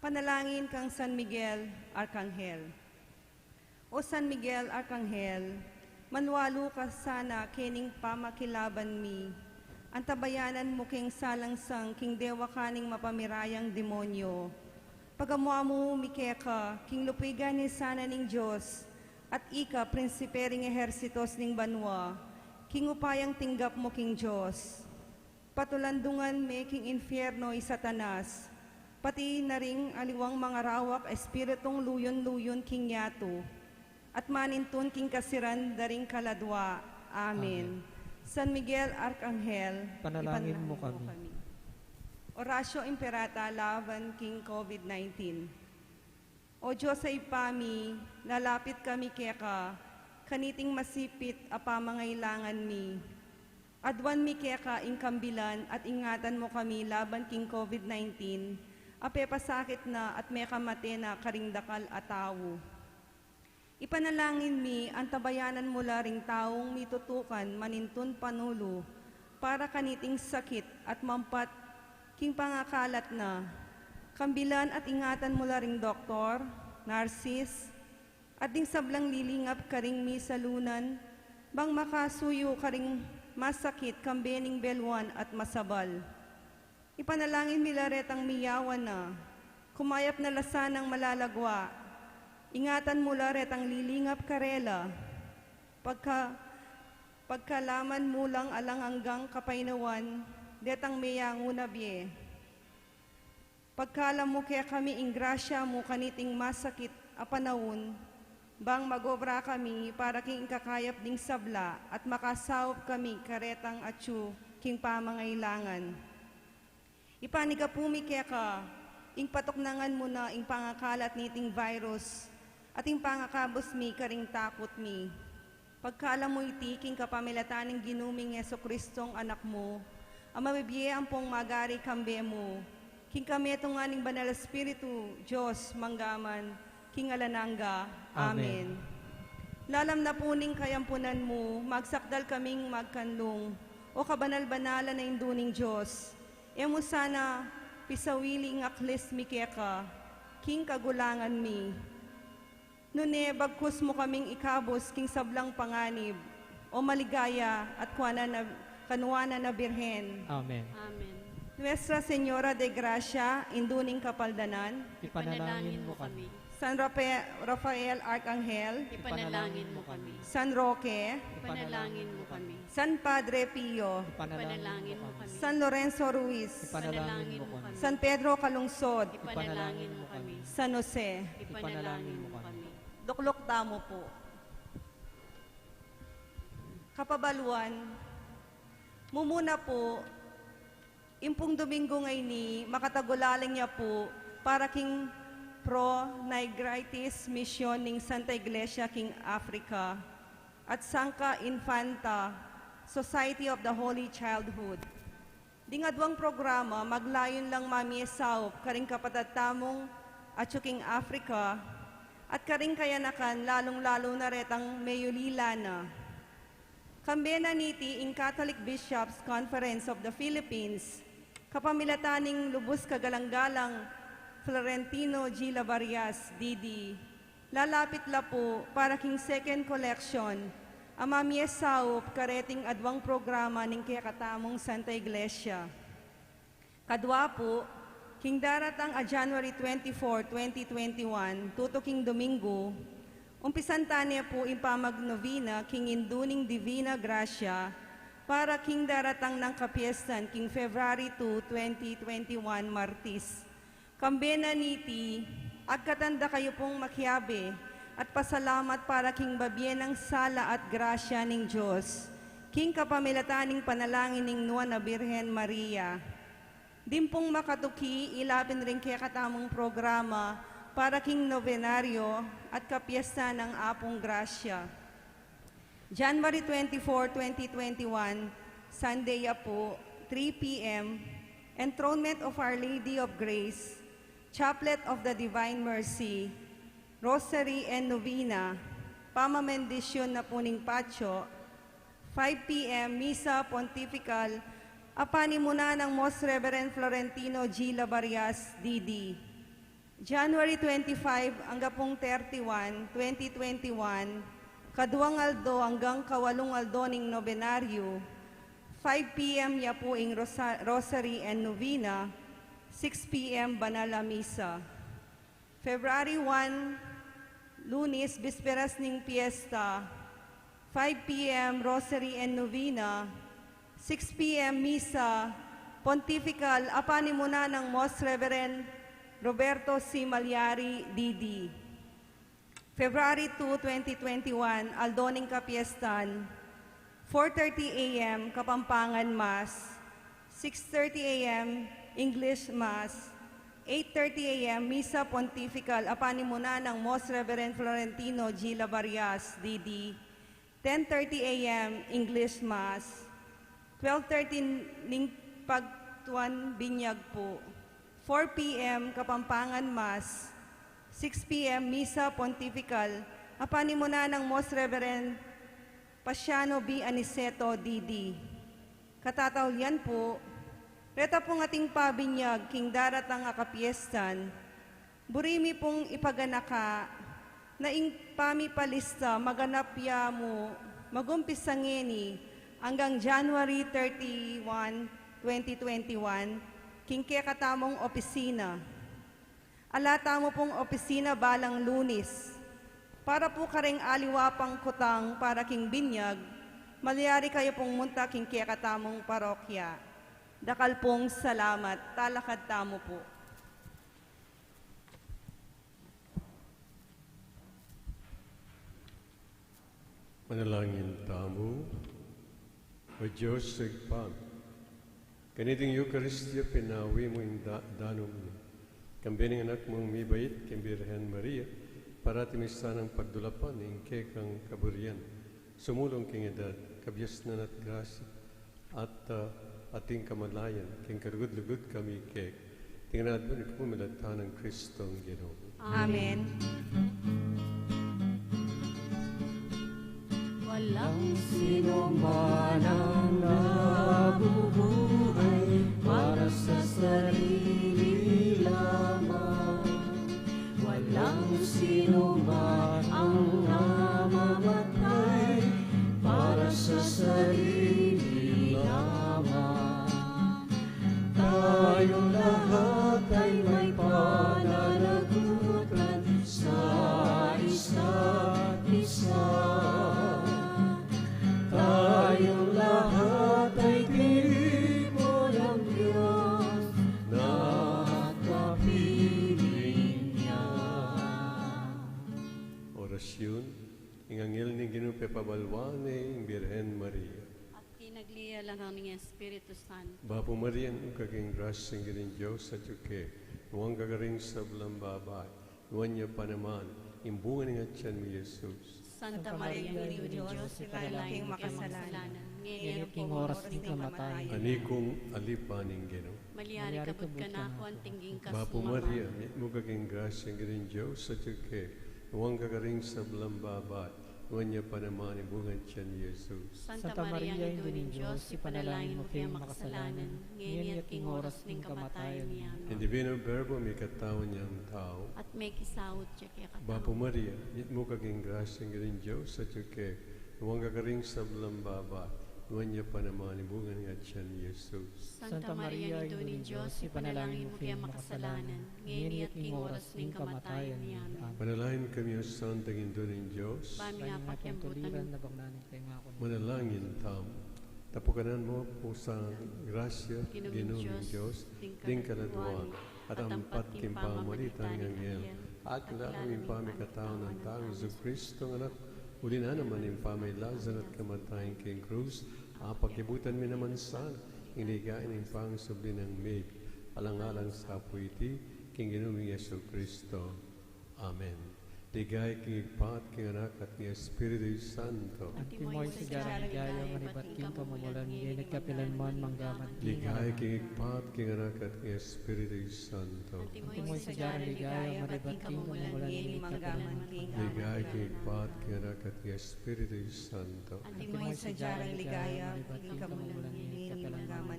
Panalangin kang San Miguel, Arkanghel. O San Miguel, Arkanghel, manwalo ka sana kening pamakilaban mi, antabayanan mo king salangsang king dewa kaning mapamirayang demonyo. Pagamuha mo mikeka, king lupigan ni sana ning Diyos, at ika prinsipering ehersitos ning banwa, king upayang tinggap mo king Diyos. Patulandungan me king infierno ay Satanas, pati na ring aliwang mga rawak espiritong luyon-luyon king yato, at manintun king kasiran daring kaladwa. Amen. San Miguel Arkanghel, Panalangin mo kami. Orasyo Imperata laban king COVID-19. O Diyos ay pami, lalapit kami keka, kaniting masipit apamangailangan mi. Adwan mi keka ing kambilan at ingatan mo kami laban king COVID-19, ape pasakit na at may kamate na karingdakal atawo. Ipanalangin mi ang tabayanan mula ring taong mitutukan manintun panulo, para kaniting sakit at mampat king pangakalat na. Kambilan at ingatan mula ring doktor, narsis, at ding sablang lilingap karing mi salunan, bang makasuyo karing masakit kambening belwan at masabal. Ipanalangin milaretang miyawan na, kumayap na lasanang malalagwa, ingatan mula retang lilingap karela, pagkalaman mulang alang hanggang kapainawan, detang meyango na biye. Pagkalam mo kaya kami ingrasya mo kaniting masakit a panahon, bang magobra kami para king kakayap ding sabla at makasawop kami karetang atyu king pamangailangan. Ipani ka pumike ka, ing patuknangan mo na ing pangakalat niting virus at ing pangakabos mi karing takot mi. Pagkala mo iti king kapamilataning ginuming Yeso Kristong anak mo, ang mabibiye ang pong magari kambe mo, king kami tunganing banal Espiritu, Diyos, manggaman, king alananga. Amen. Lalam na puning kayampunan mo, magsakdal kaming magkanlong, o kabanal-banalan na induning Diyos. Emo sana pisawili ng aklis mi keka, king kagulangan mi. Nune bagkus mo kaming ikabos king sablang panganib, o maligaya at kanuana na birhen. Amen. Amen. Nuestra Señora de Gracia, induning kapaldanan, Ipanalangin mo kami. San Rafael Arcangel, Ipanalangin mo kami. San Roque, Ipanalangin mo kami. San Padre Pio, Ipanalangin mo kami. San Lorenzo Ruiz, Ipanalangin mo kami. San Pedro Calungsod, Ipanalangin mo kami. San Jose. Ipanalangin mo kami. Duklok damo po. Kapabaluan, mumuna po, impong Domingo ngayon ni makatagulaling niya po para king pro-nigritis mission ning Santa Iglesia king Africa at Sangka Infanta Society of the Holy Childhood. Dingadwang programa maglayon lang mamiesaw karing kapatatamong at king Africa at karing kayanakan lalong-lalo na retang Mayulila na. Kambena niti in Catholic Bishops Conference of the Philippines, kapamilataning lubos kagalang-galang Florentino G. Lavarias, D.D. Lalapit la po para king second collection ang mamiesaw kareting adwang programa ning kakatamong Santa Iglesia. Kadwa po, king daratang a January 24, 2021, tutuking Domingo, umpisan tanya po impamagnovina king induning Divina Gracia para king daratang ng Kapiestan king February 2, 2021, Martis. Kambena niti, agkatanda kayo pong makiabe at pasalamat para king babyen ng sala at grasya ning Diyos, king kapamilataning panalangin ning Nuana Birhen Maria. Dimpong makatuki, ilapin rin kaya katamong programa para king novenaryo at kapiesta ng Apong Grasya. January 24, 2021, Sunday po, 3 p.m., Enthronement of Our Lady of Grace, Chaplet of the Divine Mercy, Rosary and Novena, pamamendisyon na puning patio, 5 p.m. Misa Pontifical, apanimuna ng Most Reverend Florentino G. Lavarias, D.D. January 25 hanggang 31, 2021, kaduang aldo hanggang kawalong aldo ning nobenaryo, 5 p.m. ya po ing Rosary and Novena, 6 p.m. Banala Misa. February 1, Lunes, Bisperas ning Fiesta, 5 p.m. Rosary and Novena, 6 p.m. Misa Pontifical, apanimuna ng Most Reverend Roberto C. Malyari, D.D. February 2, 2021, Aldoning Kapiestan, 4:30 a.m. Kapampangan Mass, 6:30 a.m. English Mass, 8:30 a.m. Misa Pontifical, apanimuna ng Most Reverend Florentino G. Lavarias, D.D. 10:30 a.m. English Mass, 12:30 ning pagtuan binyag po, 4 p.m. Kapampangan Mass, 6 p.m. Misa Pontifical, apanimuna ng Most Reverend Pasiano B. Aniceto, D.D. Katatawyan po, reta pong ating pabinyag, king daratang akapiestan, burimi pong ipaganaka, na ing pamipalista maganapya mo, magumpisangeni, hanggang January 31, 2021, king katamong opisina. Alata mo pong opisina balang Lunes, para po karing aliwapang kutang para king binyag, malyari kayo pong munta king katamong parokya. Dakal pong salamat, talakad tamo po. Manalangin tamo, o Diyos sagpag, kaniting Eucharistia pinawi mo yung danom niya. Kambining anak mong mibait, Birhen Maria, para timisan ang pagdulapan ng kekang kaburian. Sumulong king edad, kabiasnan at grasya, at ating kamalayan, king karugod-lugod kami kek. Tingnan mo, ipumilata ng Kristong Ginoo. Amen. Walang sino man ang nabubuhay para sa sarili lamang. Walang sino man ang namamatay para sa sarili lamang. Tayong lahat ay may pananagutan sa isa't isa. Tayong lahat ay tipo ng Diyos na kapiling niya. Orasyon, ing angel ni Ginoo pepabalwane, ing Birhen Maria. At kinagliya lang ang ng Espiritu Santo. Bapo Maria, ang kaging grasya ng Ginoo Diyos sa Tiyuke, nuwang gagaring sa blambabay, nuwan niya pa naman, imbungan ng atyan mo Jesus. Santa Maria, Ina ng Diyos, ipanalangin mo kami makasalanan. Ngayon King oras ng kamatayan. Anikong alipaning Ginoo. Maliyari kabut ka na ako ang tingging Bapo Maria, mo kaging grasya ng Ginoo Diyos sa Tiyuke, nuwang gagaring sa blambabay, nuwan niya pa naman, imbungan atyan mo Jesus. Santa Maria, Ina ng Diyos, ipanalangin mo kami makasalanan. Ngayon at king oras ng kamatayan niya. In Divino Verbo, may katawan niyang tao. At may kisawot siya kaya Bapo katao. Maria, mo kaging grasya ng Ginoo Diyos sa Tiyuke, nuwang gagaring sa blambabay, nuwan niya pa naman, imbungan ng atyan mo Jesus. Santa Maria, Ina ng Diyos, ipanalangin mo kami makasalanan. Ngayon at king oras ng kamatayan niya. Manalangin kami o Santang Indo ng Diyos. Bami apat yung butan. Manalangin tam. Tapukanan mo po sa grasya, Ginoo ng Diyos, ding kaladuan, at ampat kim pamamarita ng anghel, at laang pamikatao ng tao, Jesu Kristo, anak, uli na naman yung pamilazan at kamatayin king krus, pagkibutan mi naman sana, inigain ng pangsubli ng mig, alang-alang sa puiti, king Ginoo ng Yesu Kristo. Amen. Ligay king Ipat, king Anak, at king Espiritu Santo. At imoy sa jarang ligaya, manibat king pamamulan, ngayon nagkapilanman manggaman. Ligay king Ipat, king Anak, at king Espiritu Santo. At imoy sa jarang ligaya, manibat king pamamulan, ngayon nagkapilanman. Ligay king Ipat, king Anak, at king Espiritu Santo. At imoy sa jarang ligaya, king kamulan, hinihingaman,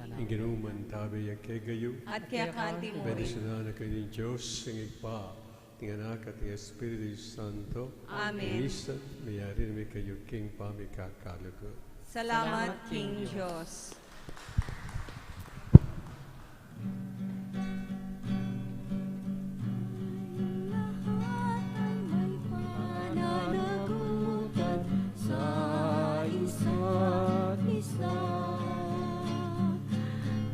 Ang ginuman tabi ang kay gayo, at kaya kanti mo rin. bendisyonan na kayo ng Diyos, ang Ipa, king Anak, at king Espiritu Santo. Amen. Minsan, mayari na may kayo king pamikakalago. Salamat, King Diyos. Pananagutan sa isa't isa.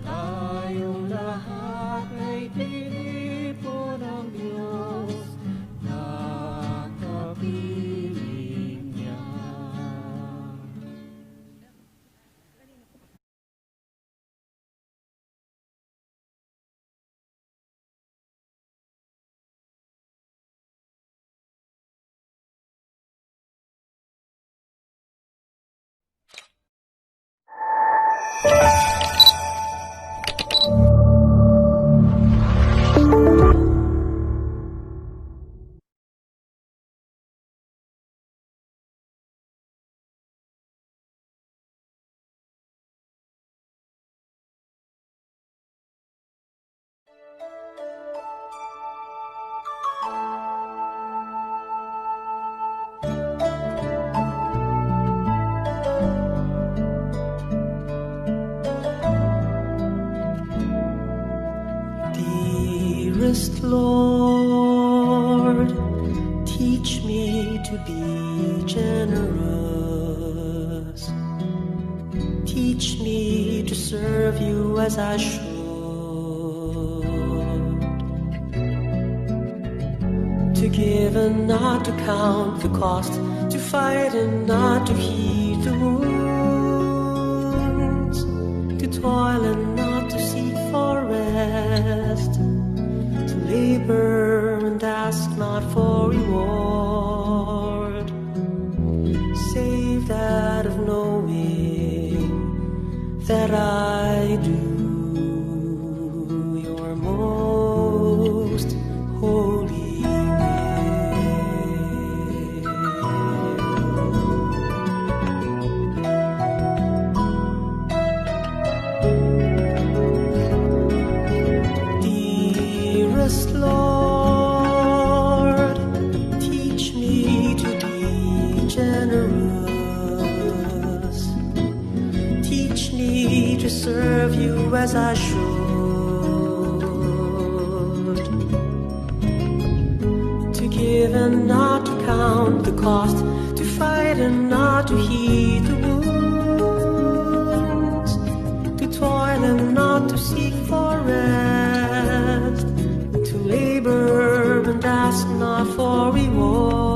Tayong lahat ay tinipo ng Diyos na kapiling niya. Dearest Lord, teach me to be generous. Teach me to serve you as I should. To give and not to count the cost, to fight and not to heed the wounds, to toil and not to seek for rest, to labor and ask not for reward, save that of knowing that I do your most holy Lord, teach me to be generous. Teach me to serve you as I should. To give and not to count the cost, to fight and not to heed the wounds, to toil and not to seek for rest, to labor and ask not for reward,